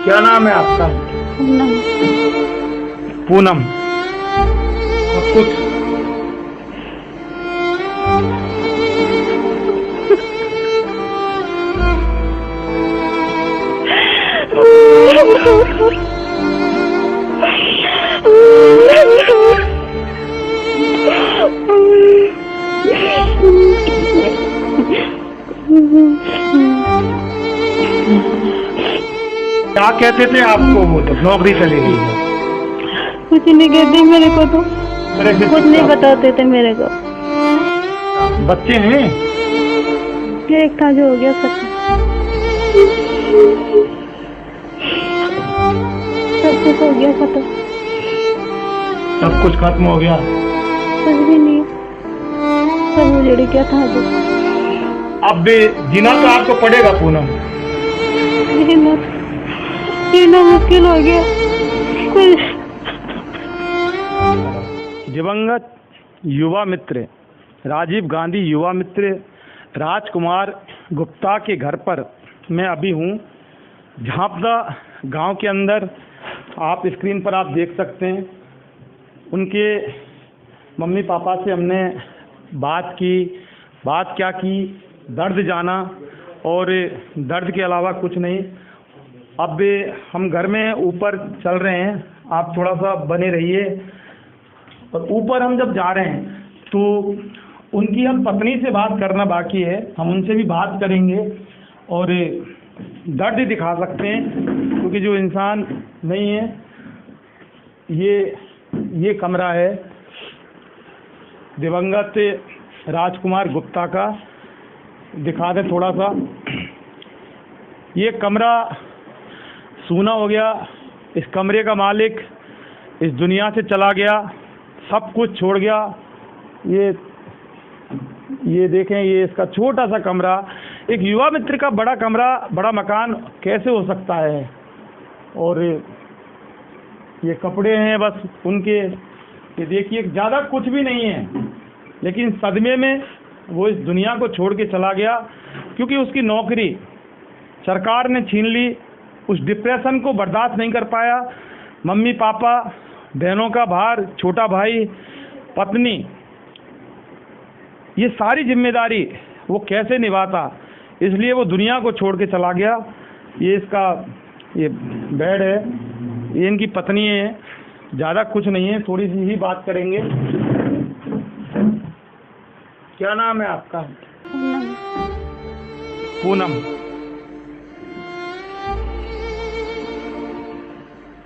क्या नाम है आपका? पूनम। पूनम। सब कुछ क्या कहते थे आपको वो जब नौकरी चली गई है? कुछ नहीं कहते मेरे को तो, मेरे से कुछ नहीं बताते थे मेरे को। बच्चे हैं? एक था जो हो गया खत्म, सब कुछ हो गया खत्म। सब कुछ खत्म हो गया? कुछ भी नहीं, सब उजड़ गया था जो। अब भी जीना तो आपको पड़ेगा पूनम। जीना मुश्किल हो गया। कुछ दिवंगत युवा मित्र राजीव गांधी युवा मित्र राजकुमार गुप्ता के घर पर मैं अभी हूँ। झापदा गांव के अंदर आप स्क्रीन पर आप देख सकते हैं। उनके मम्मी पापा से हमने बात की। बात क्या की, दर्द जाना और दर्द के अलावा कुछ नहीं। अब हम घर में ऊपर चल रहे हैं, आप थोड़ा सा बने रहिए। और ऊपर हम जब जा रहे हैं तो उनकी हम पत्नी से बात करना बाकी है, हम उनसे भी बात करेंगे और दर्द दिखा सकते हैं, क्योंकि जो इंसान नहीं है, ये कमरा है दिवंगत राजकुमार गुप्ता का। दिखा दे थोड़ा सा। ये कमरा सूना हो गया। इस कमरे का मालिक इस दुनिया से चला गया, सब कुछ छोड़ गया। ये देखें, ये इसका छोटा सा कमरा। एक युवा मित्र का बड़ा कमरा, बड़ा मकान कैसे हो सकता है? और ये कपड़े हैं बस उनके, ये देखिए, ज़्यादा कुछ भी नहीं है, लेकिन सदमे में वो इस दुनिया को छोड़ के चला गया, क्योंकि उसकी नौकरी सरकार ने छीन ली। उस डिप्रेशन को बर्दाश्त नहीं कर पाया। मम्मी पापा, बहनों का भार, छोटा भाई, पत्नी, ये सारी जिम्मेदारी वो कैसे निभाता, इसलिए वो दुनिया को छोड़ के चला गया। ये बेड है, ये इनकी पत्नी है। ज़्यादा कुछ नहीं है, थोड़ी सी ही बात करेंगे। क्या नाम है आपका? पूनम। पूनम।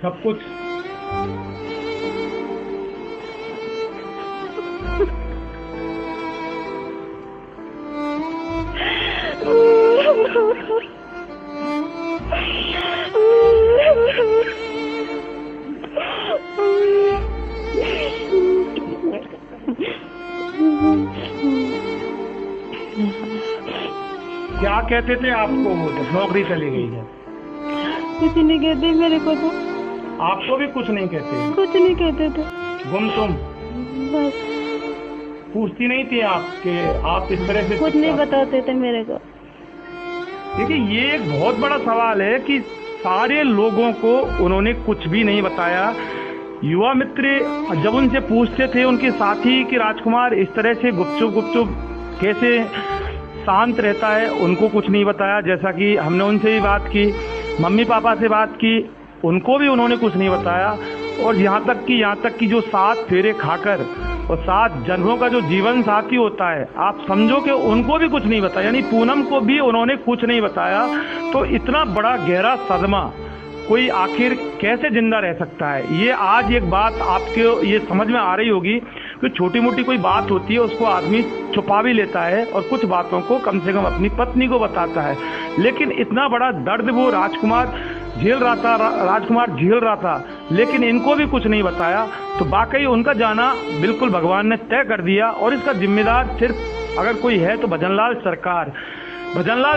सब कुछ क्या कहते थे आपको वो जब नौकरी चली गई है? कुछ नहीं कहते मेरे को तो, आपको भी कुछ नहीं कहते? कुछ नहीं कहते थे। गुमसुम बस पूछती नहीं थी आपके, आप इस तरह से कुछ नहीं बताते थे मेरे को। देखिए, ये एक बहुत बड़ा सवाल है कि सारे लोगों को उन्होंने कुछ भी नहीं बताया। युवा मित्र जब उनसे पूछते थे उनके साथी कि राजकुमार इस तरह से गुपचुप कैसे शांत रहता है, उनको कुछ नहीं बताया। जैसा कि हमने उनसे भी बात की, मम्मी पापा से बात की, उनको भी उन्होंने कुछ नहीं बताया। और यहाँ तक कि जो 7 फेरे खाकर और 7 जन्मों का जो जीवन साथी होता है, आप समझो कि उनको भी कुछ नहीं बताया, यानी पूनम को भी उन्होंने कुछ नहीं बताया। तो इतना बड़ा गहरा सदमा कोई आखिर कैसे जिंदा रह सकता है? ये आज एक बात आपको ये समझ में आ रही होगी कि छोटी मोटी कोई बात होती है उसको आदमी छुपा भी लेता है और कुछ बातों को कम से कम अपनी पत्नी को बताता है, लेकिन इतना बड़ा दर्द वो राजकुमार झेल रहा था, लेकिन इनको भी कुछ नहीं बताया। तो वाकई उनका जाना बिल्कुल भगवान ने तय कर दिया। और इसका जिम्मेदार सिर्फ अगर कोई है तो भजनलाल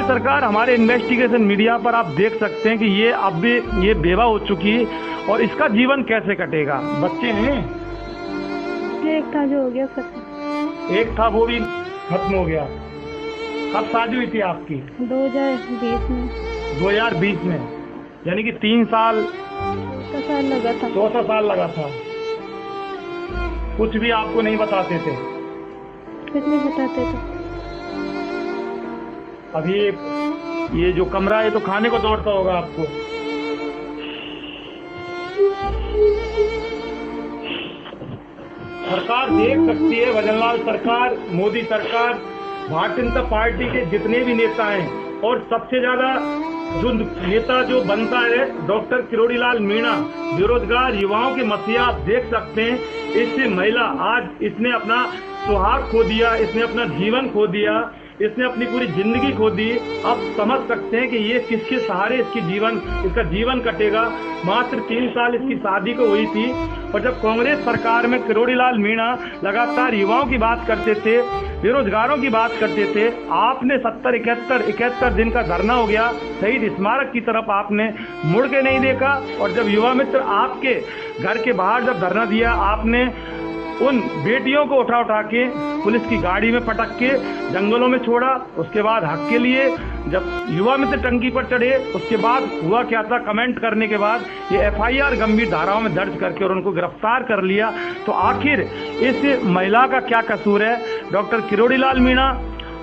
सरकार हमारे इन्वेस्टिगेशन मीडिया पर आप देख सकते हैं कि ये अब भी ये बेवा हो चुकी है और इसका जीवन कैसे कटेगा। बच्चे हैं? एक था जो हो गया खत्म। एक था, वो भी खत्म हो गया। कब शादी हुई थी आपकी? 2020 में। 2020 में। यानी कि 3 साल का साल लगा था। 4 साल लगा था। कुछ भी आपको नहीं बताते थे? कुछ नहीं बताते थे। अभी ये जो कमरा है तो खाने को दौड़ता होगा आपको। सरकार देख सकती है, भजनलाल सरकार, मोदी सरकार, भारतीय जनता पार्टी के जितने भी नेता हैं, और सबसे ज्यादा जो नेता जो बनता है डॉक्टर किरोड़ी लाल मीणा, बेरोजगार युवाओं के मसीहा। आप देख सकते हैं इस महिला, आज इसने अपना सुहाग खो दिया, इसने अपना जीवन खो दिया, इसने अपनी पूरी जिंदगी खो दी। अब समझ सकते हैं कि ये किसके सहारे इसका जीवन कटेगा। मात्र 3 साल इसकी शादी को हुई थी, और जब कांग्रेस सरकार में किरोड़ी लाल मीणा लगातार युवाओं की बात करते थे, बेरोजगारों की बात करते थे, आपने 71 दिन का धरना हो गया, शहीद स्मारक की तरफ आपने मुड़ के नहीं देखा। और जब युवा मित्र आपके घर के बाहर जब धरना दिया, आपने उन बेटियों को उठा के पुलिस की गाड़ी में पटक के जंगलों में छोड़ा। उसके बाद हक के लिए जब युवा मित्र टंकी पर चढ़े, उसके बाद हुआ क्या था, कमेंट करने के बाद ये FIR गंभीर धाराओं में दर्ज करके और उनको गिरफ्तार कर लिया। तो आखिर इस महिला का क्या कसूर है? डॉक्टर किरोड़ी लाल मीणा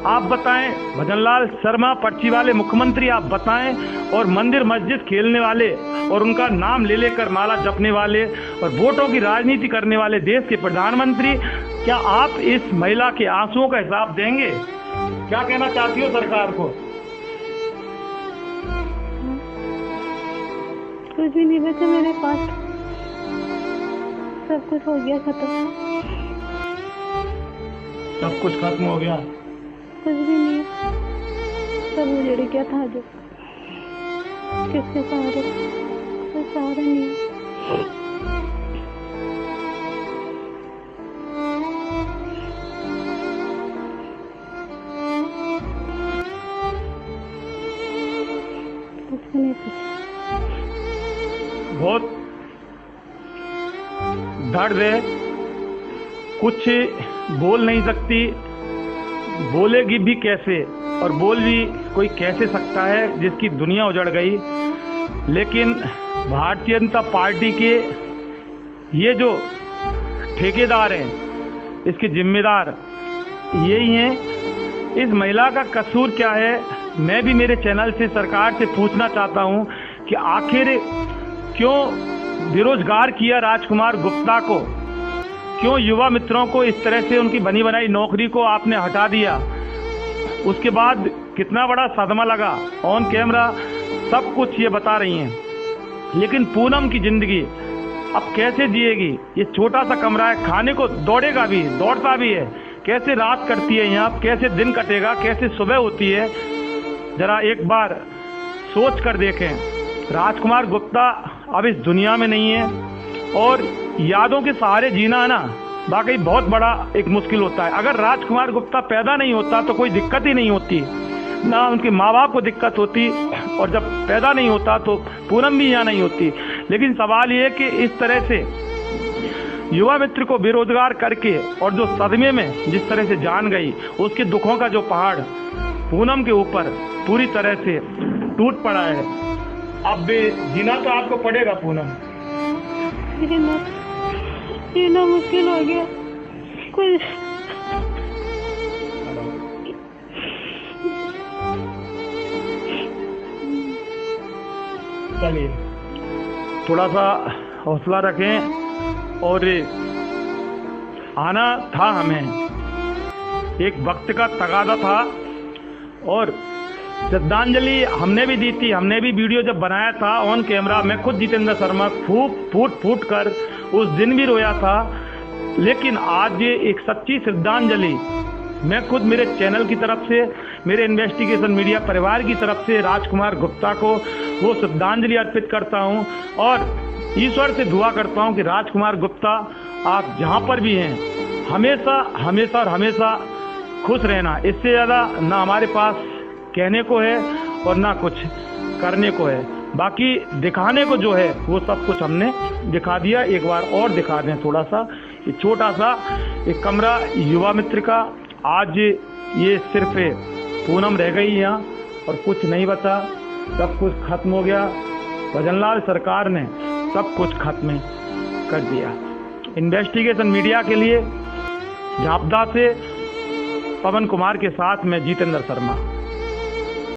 आप बताएं, भजनलाल शर्मा पर्ची वाले मुख्यमंत्री आप बताएं, और मंदिर मस्जिद खेलने वाले और उनका नाम ले लेकर माला जपने वाले और वोटों की राजनीति करने वाले देश के प्रधानमंत्री, क्या आप इस महिला के आंसुओं का हिसाब देंगे? क्या कहना चाहती हो सरकार को? कुछ भी नहीं बचा मेरे पास, सब कुछ हो गया खत्म। सब कुछ खत्म हो गया? कुछ भी नहीं, सब उजड़ गया था। जो किसके सहारे, कोई सहारा नहीं है। कुछ नहीं बचा। बहुत दर्द है, कुछ बोल नहीं सकती, बोलेगी भी कैसे, और बोल भी कोई कैसे सकता है जिसकी दुनिया उजड़ गई। लेकिन भारतीय जनता पार्टी के ये जो ठेकेदार हैं, इसके जिम्मेदार यही हैं। इस महिला का कसूर क्या है? मैं भी मेरे चैनल से सरकार से पूछना चाहता हूं कि आखिर क्यों बेरोजगार किया राजकुमार गुप्ता को, क्यों युवा मित्रों को इस तरह से उनकी बनी बनाई नौकरी को आपने हटा दिया? उसके बाद कितना बड़ा सदमा लगा, ऑन कैमरा सब कुछ ये बता रही हैं। लेकिन पूनम की जिंदगी अब कैसे जिएगी? ये छोटा सा कमरा है, खाने को दौड़ेगा भी, दौड़ता भी है, कैसे रात कटती है यहाँ, कैसे दिन कटेगा, कैसे सुबह होती है? जरा एक बार सोच कर देखें। राजकुमार गुप्ता अब इस दुनिया में नहीं है, और यादों के सहारे जीना है ना, वाकई बहुत बड़ा एक मुश्किल होता है। अगर राजकुमार गुप्ता पैदा नहीं होता तो कोई दिक्कत ही नहीं होती, ना उनके माँ बाप को दिक्कत होती, और जब पैदा नहीं होता तो पूनम भी यहाँ नहीं होती। लेकिन सवाल ये है कि इस तरह से युवा मित्र को बेरोजगार करके और जो सदमे में जिस तरह से जान गई, उसके दुखों का जो पहाड़ पूनम के ऊपर पूरी तरह से टूट पड़ा है। अब जीना तो आपको पड़ेगा पूनम। जीना मुश्किल हो गया। कोई चलिए, थोड़ा सा हौसला रखें, और आना था हमें, एक वक्त का तगादा था, और श्रद्धांजलि हमने भी दी थी। हमने भी वीडियो जब बनाया था ऑन कैमरा, मैं खुद जितेंद्र शर्मा फूट कर उस दिन भी रोया था। लेकिन आज ये एक सच्ची श्रद्धांजलि मैं खुद मेरे चैनल की तरफ से, मेरे इन्वेस्टिगेशन मीडिया परिवार की तरफ से राजकुमार गुप्ता को वो श्रद्धांजलि अर्पित करता हूँ, और ईश्वर से दुआ करता हूँ कि राजकुमार गुप्ता आप जहाँ पर भी हैं हमेशा हमेशा और हमेशा खुश रहना। इससे ज़्यादा ना हमारे पास कहने को है और ना कुछ करने को है। बाकी दिखाने को जो है वो सब कुछ हमने दिखा दिया। एक बार और दिखा दें थोड़ा सा, ये छोटा सा एक कमरा युवा मित्र का। आज ये सिर्फ पूनम रह गई यहाँ और कुछ नहीं बचा, सब कुछ खत्म हो गया। भजनलाल सरकार ने सब कुछ खत्म कर दिया। इन्वेस्टिगेशन मीडिया के लिए झापदा से पवन कुमार के साथ मैं जितेंद्र शर्मा।